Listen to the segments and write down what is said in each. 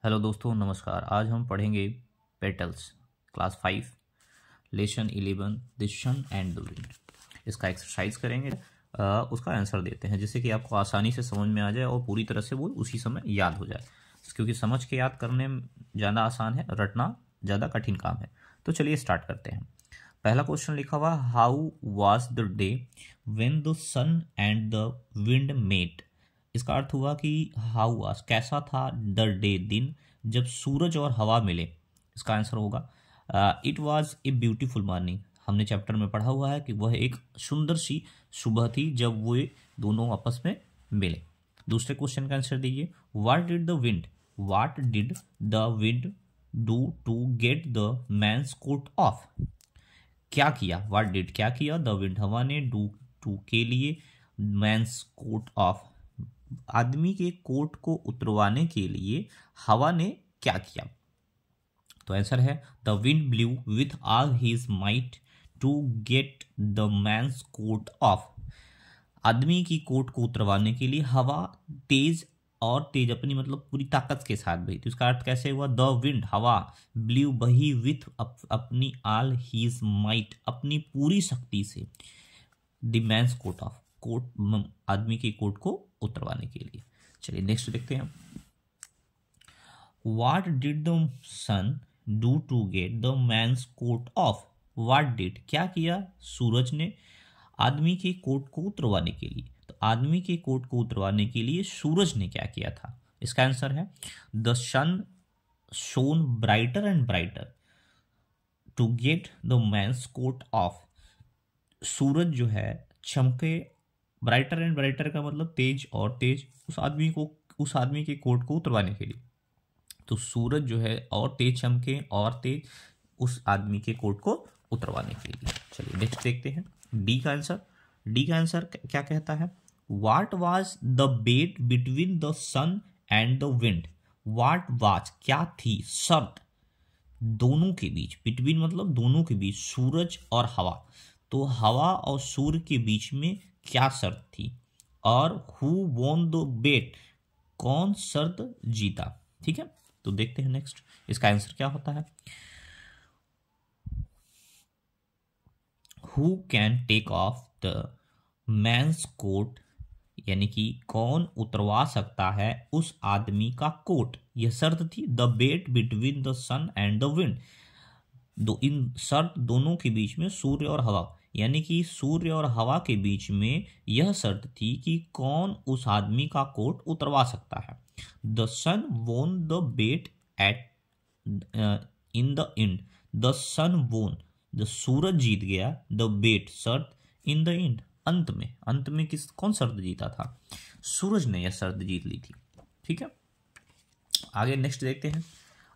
Hello दोस्तों, नमस्कार। आज हम पढ़ेंगे petals class 5 lesson 11 the sun and the wind. इसका एक्सरसाइज करेंगे, उसका आंसर देते हैं जिससे कि आपको आसानी से समझ में आ जाए और पूरी तरह से वो उसी समय याद हो जाए, क्योंकि समझ के याद करने में ज़्यादा आसान है, रटना ज़्यादा कठिन काम है। तो चलिए स्टार्ट करते हैं। पहला क्वेश्चन लिखा हुआ, how was the day when the sun and the wind met. इसका अर्थ हुआ कि हाउ वाज कैसा था, द डे दिन, जब सूरज और हवा मिले। इसका आंसर होगा it was a beautiful morning. हमने चैप्टर में पढ़ा हुआ है कि वह एक सुंदर सी सुबह थी जब वो दोनों आपस में मिले। दूसरे क्वेश्चन का आंसर दीजिए, what did the wind do to get the man's coat off. क्या किया, व्हाट डिड क्या किया, द विंड हवा ने, डू टू के लिए, मैंस कोट ऑफ आदमी के कोट को उतरवाने के लिए हवा ने क्या किया। तो आंसर है the wind blew with all his might to get the man's coat off. आदमी की कोट को उतरवाने के लिए हवा तेज और तेज अपनी मतलब पूरी ताकत के साथ बही। तो इसका अर्थ कैसे हुआ, द विंड हवा, ब्लू बही विथ अपनी ऑल हिज माइट अपनी पूरी शक्ति से, the man's coat off coat आदमी के कोट को उतरवाने के लिए। चलिए नेक्स्ट देखते हैं। What did the sun do to get the man's coat off. What did क्या किया सूरज ने आदमी के कोट को उतरवाने के लिए। तो आदमी के कोट को उतरवाने के लिए सूरज ने क्या किया था। इसका आंसर है the sun shone brighter and brighter to get the man's coat off. सूरज जो है चमके, ब्राइटर एंड ब्राइटर का मतलब तेज और तेज, उस आदमी के कोट को उतरवाने के लिए। तो सूरज जो है और तेज चमके और तेज उस आदमी के कोट को उतरवाने के लिए। चलिए नेक्स्ट देखते हैं। डी का आंसर क्या कहता है, what was the bet between the sun and the wind. What was क्या थी, शर्त दोनों के बीच, बिटवीन मतलब दोनों के बीच, सूरज और हवा। तो हवा और सूर्य के बीच में क्या शर्त थी, और हु वॉन द बेट कौन शर्त जीता। ठीक है, तो देखते हैं नेक्स्ट इसका आंसर क्या होता है। Who can take off the man's coat, यानी कि कौन उतरवा सकता है उस आदमी का कोट, यह शर्त थी। The bet between the sun and the wind, इन शर्त दोनों के बीच में, सूर्य और हवा, यानी कि सूर्य और हवा के बीच में यह शर्त थी कि कौन उस आदमी का कोट उतरवा सकता है। The sun won the bet at in the end. The sun won, the सूरज जीत गया, द बेट शर्त, इन द एंड अंत में कौन शर्त जीता था, सूरज ने यह शर्त जीत ली थी। ठीक है, आगे नेक्स्ट देखते हैं।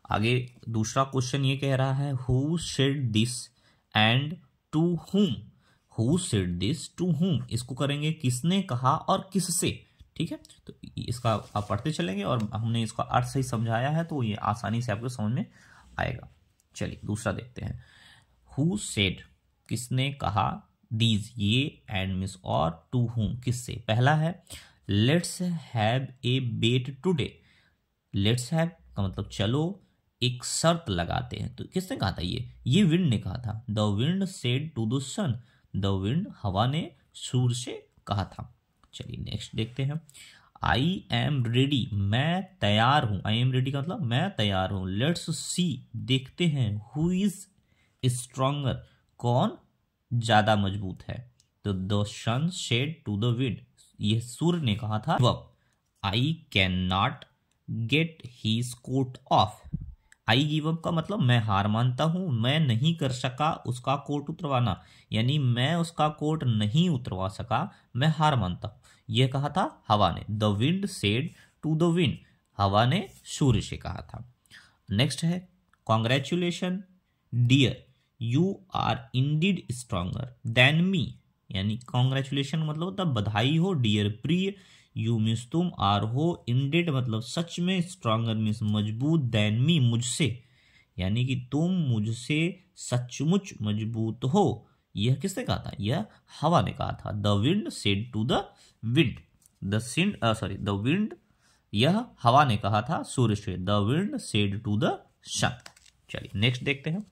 आगे दूसरा क्वेश्चन ये कह रहा है, who said this and to whom। Who said this to whom, इसको करेंगे किसने कहा और किससे। ठीक है, तो इसका आप पढ़ते चलेंगे और हमने इसका अर्थ सही समझाया है तो ये आसानी से आपको समझ में आएगा। चलिए दूसरा देखते हैं। हु सेड किसने कहा, दीज ये, एंड मिस और, टू whom किससे। पहला है let's have a bet today. Let's have का मतलब चलो एक शर्त लगाते हैं। तो किसने कहा था, ये विंड ने कहा था। The wind said to the sun, the wind हवा ने सूर्य से कहा था। चलिए नेक्स्ट देखते हैं। आई एम रेडी, मैं तैयार हूं। आई एम रेडी का मतलब मैं तैयार हूं। लेट्स सी देखते हैं, हु इज स्ट्रॉन्गर कौन ज्यादा मजबूत है। तो the sun said to the wind, ये सूर्य ने कहा था। I can not get his coat off. I give up का मतलब मैं हार मानता हूं, मैं नहीं कर सका उसका कोट उतरवाना, यानी मैं उसका कोट नहीं उतरवा सका, मैं हार मानता हूं। यह कहा था हवा ने। The wind said to the wind, हवा ने सूर्य से कहा था। नेक्स्ट है congratulation dear, you are indeed stronger than me. यानी कॉन्ग्रेचुलेशन मतलब होता बधाई हो, डियर प्रिय, यू मीन्स तुम, आर हो, इंडेड मतलब सच में, स्ट्रॉन्गर मीन्स मजबूत, देन मी मुझसे, यानी कि तुम मुझसे सचमुच मजबूत हो। यह किसने कहा था, यह हवा ने कहा था। The wind said to the wind, the wind यह हवा ने कहा था सूर्य से। The wind said to the sun. चलिए नेक्स्ट देखते हैं।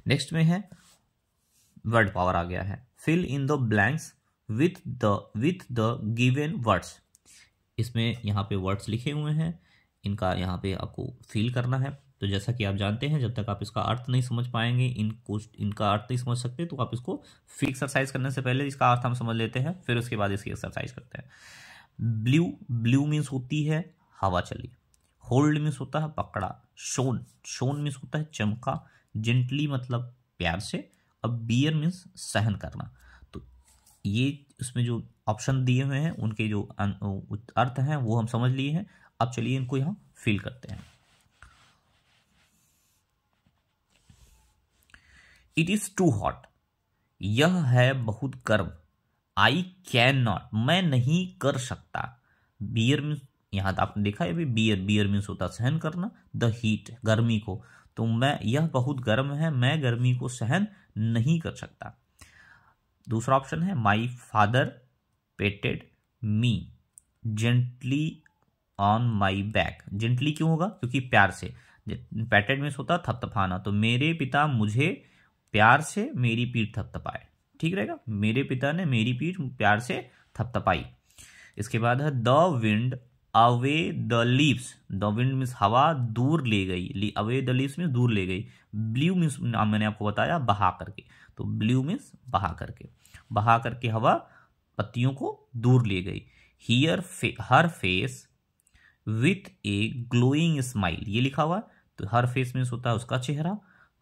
नेक्स्ट में है वर्ड पावर आ गया है। Fill in the blanks with the given words. इसमें यहाँ पे वर्ड्स लिखे हुए हैं, इनका यहाँ पे आपको फिल करना है। तो जैसा कि आप जानते हैं, जब तक आप इसका अर्थ नहीं समझ पाएंगे, इनका अर्थ नहीं समझ सकते, तो आप इसको फिर एक्सरसाइज करने से पहले इसका अर्थ हम समझ लेते हैं, फिर उसके बाद इसकी एक्सरसाइज करते हैं। ब्लू मीन्स होती है हवा चली। होल्ड मीन्स होता है पकड़ा। शोन मीन्स होता है चमका। जेंटली मतलब प्यार से। अब बियर मीन्स सहन करना। तो ये इसमें जो ऑप्शन दिए हुए हैं उनके जो अर्थ हैं वो हम समझ लिए हैं। अब चलिए इनको यहां फिल करते हैं। It is too hot. यह है बहुत गर्म। आई कैन नॉट, मैं नहीं कर सकता। बियर मीन्स, यहां आपने देखा है अभी, बियर मीन्स होता सहन करना। द हीट, गर्मी को। तो यह बहुत गर्म है, मैं गर्मी को सहन नहीं कर सकता। दूसरा ऑप्शन है my father patted me gently on my back. Gently क्यों होगा? क्योंकि प्यार से। पेटेड मीन्स होता थपथपाना। तो मेरे पिता मुझे प्यार से मेरी पीठ थपथपाए। ठीक रहेगा, मेरे पिता ने मेरी पीठ प्यार से थपथपाई। इसके बाद है the wind away the leaves. The wind means हवा दूर ले गई। अवे द लीव्स मीन्स दूर ले गई। ब्लू मीन्स मैंने आपको बताया बहा करके। तो ब्लू मीन्स बहा करके। बहा करके हवा पत्तियों को दूर ले गई। Here her face with A glowing smile, ये लिखा हुआ। तो हर फेस मीन्स होता है उसका चेहरा,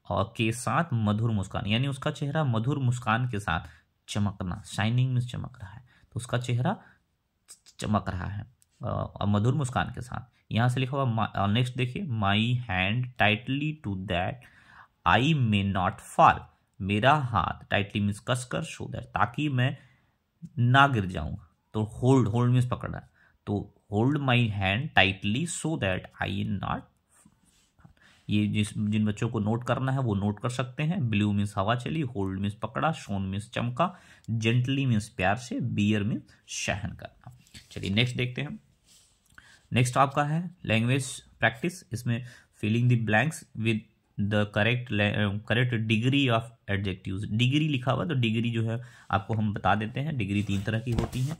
और के साथ मधुर मुस्कान, यानी उसका चेहरा मधुर मुस्कान के साथ चमकना। शाइनिंग मीन्स चमक रहा है, तो उसका चेहरा चमक रहा है और मधुर मुस्कान के साथ। यहां से लिखा हुआ नेक्स्ट देखिए, my hand tightly to that I may not fall. मेरा हाथ टाइटली मीन्स कसकर, शो दैट ताकि मैं ना गिर जाऊं। तो होल्ड मीन्स पकड़ना। तो hold my hand tightly so that I not. ये जिन बच्चों को नोट करना है वो नोट कर सकते हैं। ब्लू मीन्स हवा चली, होल्ड मीन्स पकड़ा, शोन मीन्स चमका, जेंटली मीन्स प्यार से, बियर मीन्स सहन करना। चलिए नेक्स्ट देखते हैं। नेक्स्ट आपका है लैंग्वेज प्रैक्टिस। इसमें filling the blanks with the correct degree of adjectives. Degree लिखा हुआ, तो डिग्री जो है आपको हम बता देते हैं। डिग्री 3 तरह की होती है।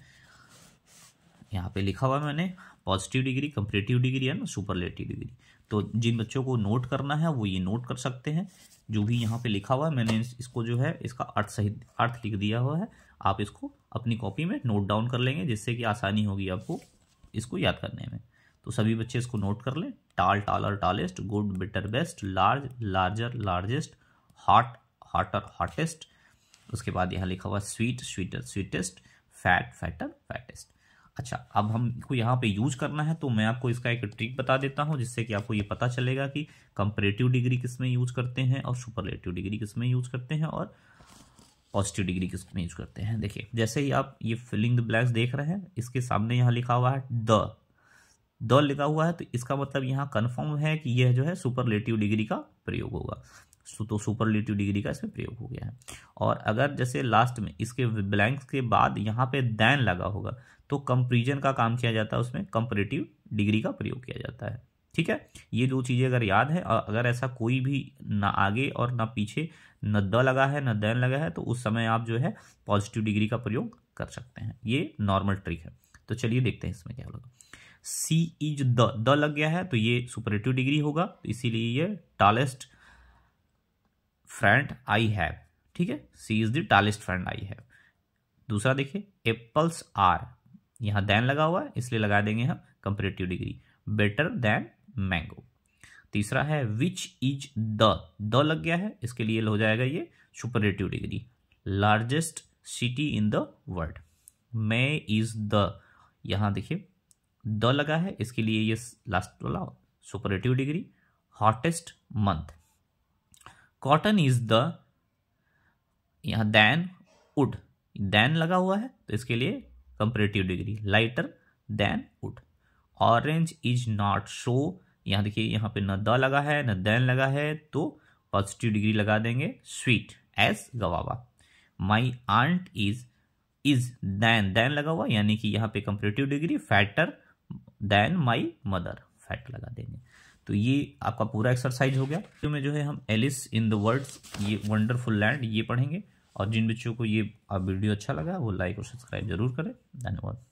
यहाँ पे लिखा हुआ मैंने, पॉजिटिव डिग्री, कंपैरेटिव डिग्री है ना, सुपरलेटिव डिग्री। तो जिन बच्चों को नोट करना है वो ये नोट कर सकते हैं। जो भी यहाँ पे लिखा हुआ है मैंने इसको जो है इसका अर्थ सहित अर्थ लिख दिया हुआ है। आप इसको अपनी कॉपी में नोट डाउन कर लेंगे, जिससे कि आसानी होगी आपको इसको याद करने में। तो सभी बच्चे इसको नोट कर लें। Tall, taller, tallest, good, better, best, large, larger, largest, hot, hotter, hottest. उसके बाद यहाँ लिखा हुआ sweet, sweeter, sweetest, fat, fatter, fattest. अच्छा, अब हमको यहाँ पे यूज करना है, तो मैं आपको इसका एक ट्रिक बता देता हूँ, जिससे कि आपको ये पता चलेगा कि कंपैरेटिव डिग्री किस में यूज करते हैं और सुपरलेटिव डिग्री किस में यूज करते हैं और पॉजिटिव डिग्री किस में यूज करते हैं। देखिए, जैसे ही आप ये फिलिंग द ब्लैंक्स देख रहे हैं, इसके सामने यहाँ लिखा हुआ है द लिखा हुआ है, तो इसका मतलब यहाँ कंफर्म है कि यह जो है सुपरलेटिव डिग्री का प्रयोग होगा। तो सुपरलेटिव डिग्री का इसमें प्रयोग हो गया है। और अगर जैसे लास्ट में इसके ब्लैंक्स के बाद यहाँ पे दैन लगा होगा, तो कंपैरिजन का काम किया जाता है, उसमें कंपैरेटिव डिग्री का प्रयोग किया जाता है। ठीक है, ये 2 चीजें अगर याद है, और अगर ऐसा कोई भी ना आगे और ना पीछे न द लगा है न दैन लगा है, तो उस समय आप जो है पॉजिटिव डिग्री का प्रयोग कर सकते हैं। ये नॉर्मल ट्रिक है। तो चलिए देखते हैं इसमें क्या होगा। सी इज द लग गया है, तो ये सुपरलेटिव डिग्री होगा, तो इसीलिए ये टॉलेस्ट फ्रेंड आई हैव। ठीक है, she is the tallest friend I have. दूसरा देखिए, एप्पल्स आर, यहां दैन लगा हुआ है इसलिए लगा देंगे हम comparative degree, better than mango. तीसरा है विच इज द लग गया है, इसके लिए हो जाएगा ये superlative degree, largest city in the world. May is the, यहां देखिए द लगा है, इसके लिए ये लास्ट वाला superlative degree, hottest month. Cotton is the, यहां दैन वुड, दैन लगा हुआ है तो इसके लिए comparative degree, lighter than would. Orange is not so, यहां देखिए यहां पे न द लगा है न देन लगा है, तो पॉजिटिव डिग्री लगा देंगे, sweet as guava. My aunt is is than लगा हुआ, यानी कि यहाँ पे comparative degree, fatter than my mother, fat लगा देंगे। तो ये आपका पूरा एक्सरसाइज हो गया। तो में जो है हम एलिस इन द वर्ल्ड्स, ये वंडरफुल लैंड, ये पढ़ेंगे। और जिन बच्चों को ये वीडियो अच्छा लगा वो लाइक और सब्सक्राइब जरूर करें। धन्यवाद।